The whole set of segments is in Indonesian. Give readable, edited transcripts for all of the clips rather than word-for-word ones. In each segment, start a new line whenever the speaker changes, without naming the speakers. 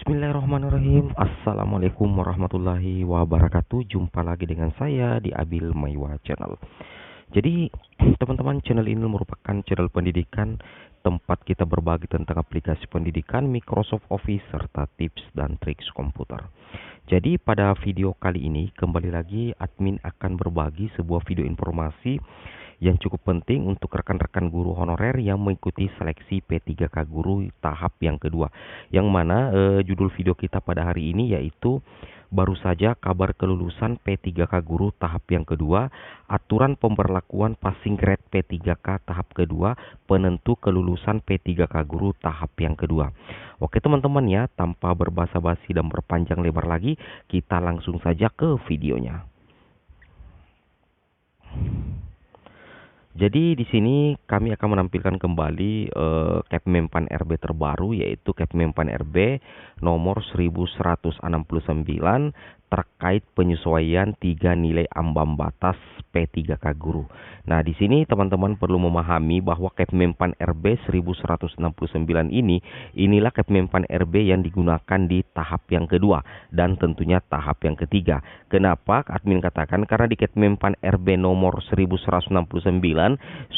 Bismillahirrahmanirrahim. Assalamualaikum warahmatullahi wabarakatuh. Jumpa lagi dengan saya di Abil Maiwa Channel. Jadi teman-teman, channel ini merupakan channel pendidikan, tempat kita berbagi tentang aplikasi pendidikan, Microsoft Office, serta tips dan triks komputer. Jadi pada video kali ini kembali lagi admin akan berbagi sebuah video informasi yang cukup penting untuk rekan-rekan guru honorer yang mengikuti seleksi P3K Guru tahap yang kedua. Yang mana judul video kita pada hari ini yaitu baru saja kabar kelulusan P3K Guru tahap yang kedua, aturan pemberlakuan passing grade P3K tahap kedua, penentu kelulusan P3K Guru tahap yang kedua. Oke teman-teman ya, tanpa berbasa-basi dan berpanjang lebar lagi, kita langsung saja ke videonya. Jadi di sini kami akan menampilkan kembali Kepmenpan RB terbaru, yaitu Kepmenpan RB nomor 1169 terkait penyesuaian 3 nilai ambang batas P3K Guru. Nah, di sini teman-teman perlu memahami bahwa Kepmenpan RB 1169 inilah Kepmenpan RB yang digunakan di tahap yang kedua dan tentunya tahap yang ketiga. Kenapa admin katakan? Karena di Kepmenpan RB nomor 1169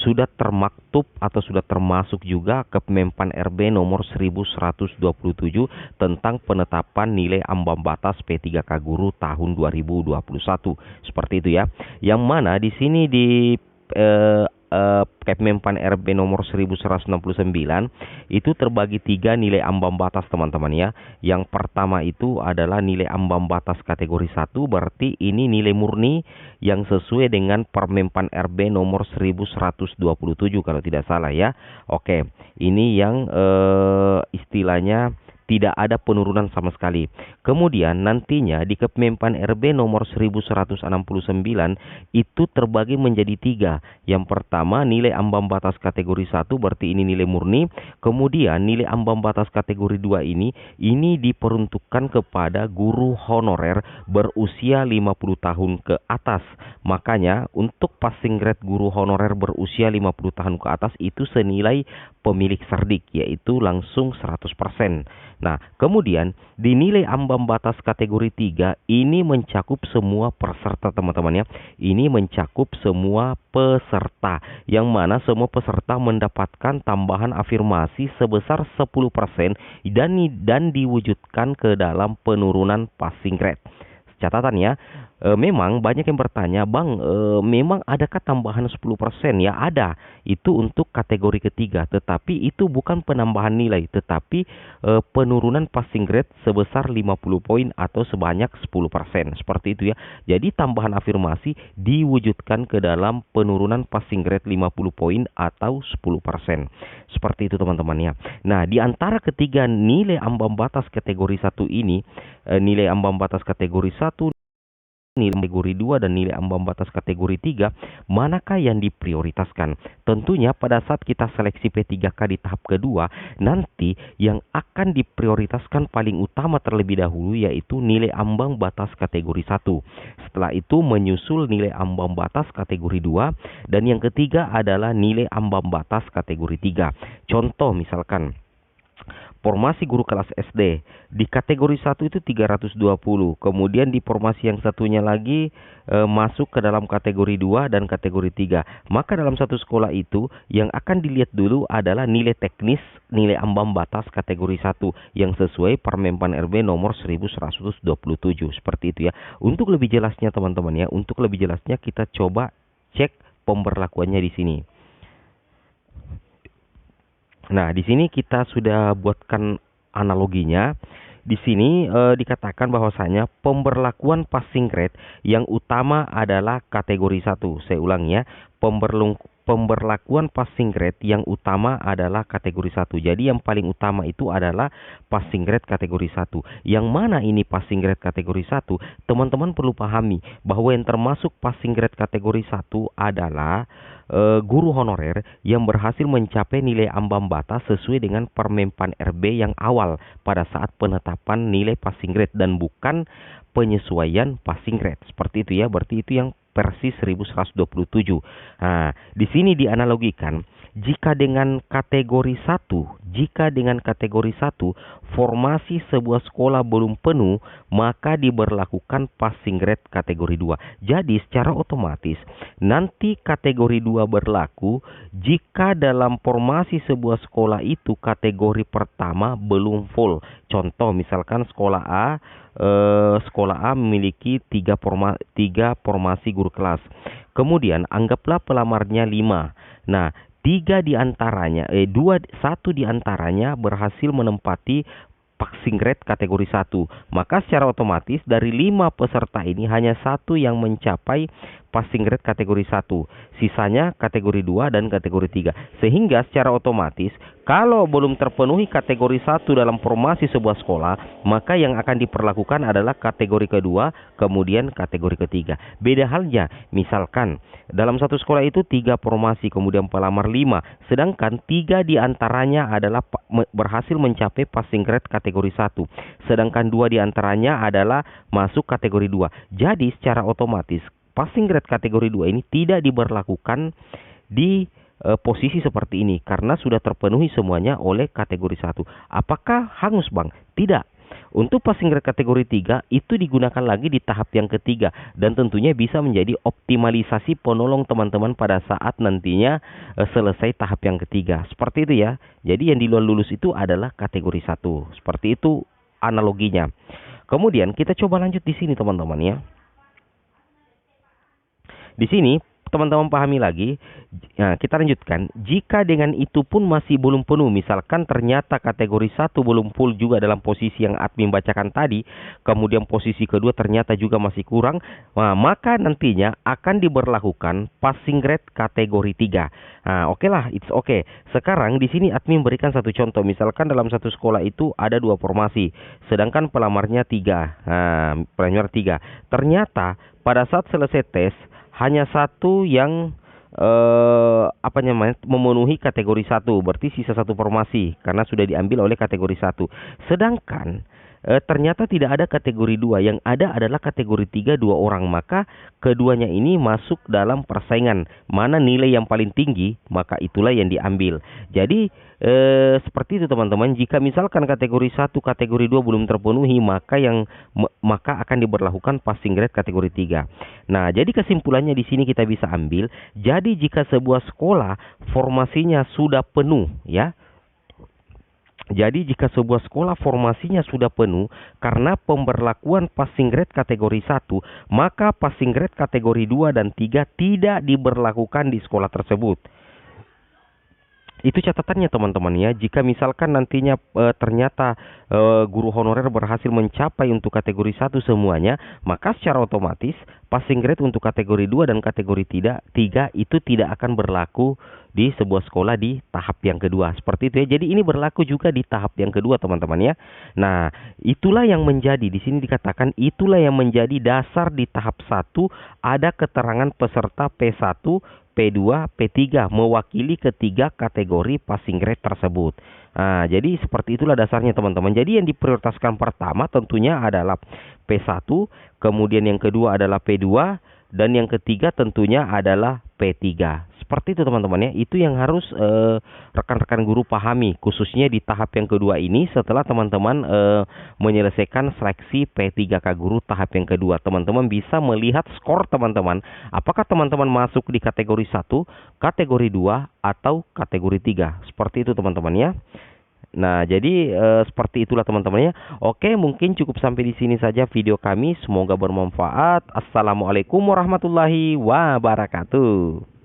sudah termaktub atau sudah termasuk juga Kepmenpan RB nomor 1127 tentang penetapan nilai ambang batas P3K Guru tahun 2021. Seperti itu ya. Yang mana di sini di Kepmenpan RB nomor 1169 itu terbagi 3 nilai ambang batas teman-teman ya. Yang pertama itu adalah nilai ambang batas kategori 1, berarti ini nilai murni yang sesuai dengan Permenpan RB nomor 1127 kalau tidak salah ya. Oke, ini yang istilahnya tidak ada penurunan sama sekali. Kemudian nantinya di Kepmenpan RB nomor 1169 itu terbagi menjadi 3. Yang pertama nilai ambang batas kategori 1, berarti ini nilai murni. Kemudian nilai ambang batas kategori 2 ini diperuntukkan kepada guru honorer berusia 50 tahun ke atas. Makanya untuk passing grade guru honorer berusia 50 tahun ke atas itu senilai pemilik cerdik, yaitu langsung 100%. Nah, kemudian di nilai ambang batas kategori 3 ini mencakup semua peserta teman-teman ya. Ini mencakup semua peserta, yang mana semua peserta mendapatkan tambahan afirmasi sebesar 10% dan diwujudkan ke dalam penurunan passing grade. Catatan ya, memang banyak yang bertanya, Bang, memang adakah tambahan 10%? Ya ada, itu untuk kategori ketiga, tetapi itu bukan penambahan nilai, tetapi penurunan passing grade sebesar 50 poin atau sebanyak 10%, seperti itu ya. Jadi tambahan afirmasi diwujudkan ke dalam penurunan passing grade 50 poin atau 10%. Seperti itu teman-teman ya. Nah, di antara ketiga nilai ambang batas kategori 1 ini, nilai ambang batas kategori 1, nilai kategori 2 dan nilai ambang batas kategori 3, manakah yang diprioritaskan? Tentunya pada saat kita seleksi P3K di tahap kedua, nanti yang akan diprioritaskan paling utama terlebih dahulu yaitu nilai ambang batas kategori 1. Setelah itu menyusul nilai ambang batas kategori 2 dan yang ketiga adalah nilai ambang batas kategori 3. Contoh misalkan formasi guru kelas SD di kategori 1 itu 320. Kemudian di formasi yang satunya lagi masuk ke dalam kategori 2 dan kategori 3. Maka dalam satu sekolah itu yang akan dilihat dulu adalah nilai teknis, nilai ambang batas kategori 1 yang sesuai Permenpan RB nomor 1127. Seperti itu ya. Untuk lebih jelasnya teman-teman ya, untuk lebih jelasnya kita coba cek pemberlakuannya di sini. Nah, di sini kita sudah buatkan analoginya. Di sini dikatakan bahwasanya pemberlakuan passing grade yang utama adalah kategori 1. Saya ulang ya. Pemberlakuan passing grade yang utama adalah kategori 1. Jadi yang paling utama itu adalah passing grade kategori 1. Yang mana ini passing grade kategori 1? Teman-teman perlu pahami bahwa yang termasuk passing grade kategori 1 adalah guru honorer yang berhasil mencapai nilai ambang batas sesuai dengan Permenpan RB yang awal pada saat penetapan nilai passing grade dan bukan penyesuaian passing grade. Seperti itu ya, berarti itu yang versi 1127. Nah, di sini dianalogikan jika dengan kategori 1, formasi sebuah sekolah belum penuh, maka diberlakukan passing grade kategori 2. Jadi secara otomatis nanti kategori 2 berlaku jika dalam formasi sebuah sekolah itu kategori pertama belum full. Contoh misalkan sekolah A memiliki 3 formasi guru kelas. Kemudian anggaplah pelamarnya 5. Nah, 1 di antaranya berhasil menempati passing grade kategori 1. Maka secara otomatis dari 5 peserta ini hanya 1 yang mencapai passing grade kategori 1. Sisanya kategori 2 dan kategori 3. Sehingga secara otomatis kalau belum terpenuhi kategori 1 dalam formasi sebuah sekolah, maka yang akan diperlakukan adalah kategori kedua, kemudian kategori ketiga. Beda halnya, misalkan dalam satu sekolah itu 3 formasi, kemudian pelamar 5. Sedangkan 3 di antaranya adalah berhasil mencapai passing grade kategori 1. Sedangkan 2 di antaranya adalah masuk kategori 2. Jadi secara otomatis passing grade kategori 2 ini tidak diberlakukan di posisi seperti ini karena sudah terpenuhi semuanya oleh kategori 1. Apakah hangus, Bang? Tidak. Untuk passing grade kategori 3 itu digunakan lagi di tahap yang ketiga dan tentunya bisa menjadi optimalisasi penolong teman-teman pada saat nantinya selesai tahap yang ketiga. Seperti itu ya. Jadi yang di luar lulus itu adalah kategori 1. Seperti itu analoginya. Kemudian kita coba lanjut di sini teman-teman ya. Di sini teman-teman pahami lagi. Nah, kita lanjutkan. Jika dengan itu pun masih belum penuh, misalkan ternyata kategori 1 belum full juga dalam posisi yang admin bacakan tadi, kemudian posisi kedua ternyata juga masih kurang, nah, maka nantinya akan diberlakukan passing grade kategori 3. Nah, oke lah, it's okay. Sekarang di sini admin berikan satu contoh. Misalkan dalam satu sekolah itu ada 2 formasi, sedangkan pelamarnya 3. Nah, pelamar 3. Ternyata pada saat selesai tes hanya 1 yang memenuhi kategori 1, berarti sisa 1 formasi karena sudah diambil oleh kategori 1. Sedangkan ternyata tidak ada kategori 2, yang ada adalah kategori 3 2 orang, maka keduanya ini masuk dalam persaingan. Mana nilai yang paling tinggi, maka itulah yang diambil. Jadi seperti itu teman-teman. Jika misalkan kategori 1, kategori 2 belum terpenuhi, maka akan diberlakukan passing grade kategori 3. Nah, jadi kesimpulannya di sini kita bisa ambil, jadi jika sebuah sekolah formasinya sudah penuh ya. Jadi jika sebuah sekolah formasinya sudah penuh karena pemberlakuan passing grade kategori 1, maka passing grade kategori 2 dan 3 tidak diberlakukan di sekolah tersebut. Itu catatannya teman-teman ya. Jika misalkan nantinya ternyata guru honorer berhasil mencapai untuk kategori 1 semuanya, maka secara otomatis passing grade untuk kategori 2 dan kategori 3 itu tidak akan berlaku di sebuah sekolah di tahap yang kedua. Seperti itu ya. Jadi ini berlaku juga di tahap yang kedua teman-teman ya. Nah, itulah yang menjadi di sini dikatakan itulah yang menjadi dasar di tahap 1 ada keterangan peserta P1, P2, P3 mewakili ketiga kategori passing grade tersebut. Nah, jadi seperti itulah dasarnya teman-teman. Jadi yang diprioritaskan pertama tentunya adalah P1, kemudian yang kedua adalah P2, dan yang ketiga tentunya adalah P3. Seperti itu teman-teman ya. Itu yang harus rekan-rekan guru pahami, khususnya di tahap yang kedua ini setelah teman-teman menyelesaikan seleksi P3K guru tahap yang kedua. Teman-teman bisa melihat skor teman-teman, apakah teman-teman masuk di kategori 1, kategori 2 atau kategori 3. Seperti itu teman-teman ya. Nah, jadi seperti itulah teman-teman ya. Oke, mungkin cukup sampai di sini saja video kami. Semoga bermanfaat. Assalamualaikum warahmatullahi wabarakatuh.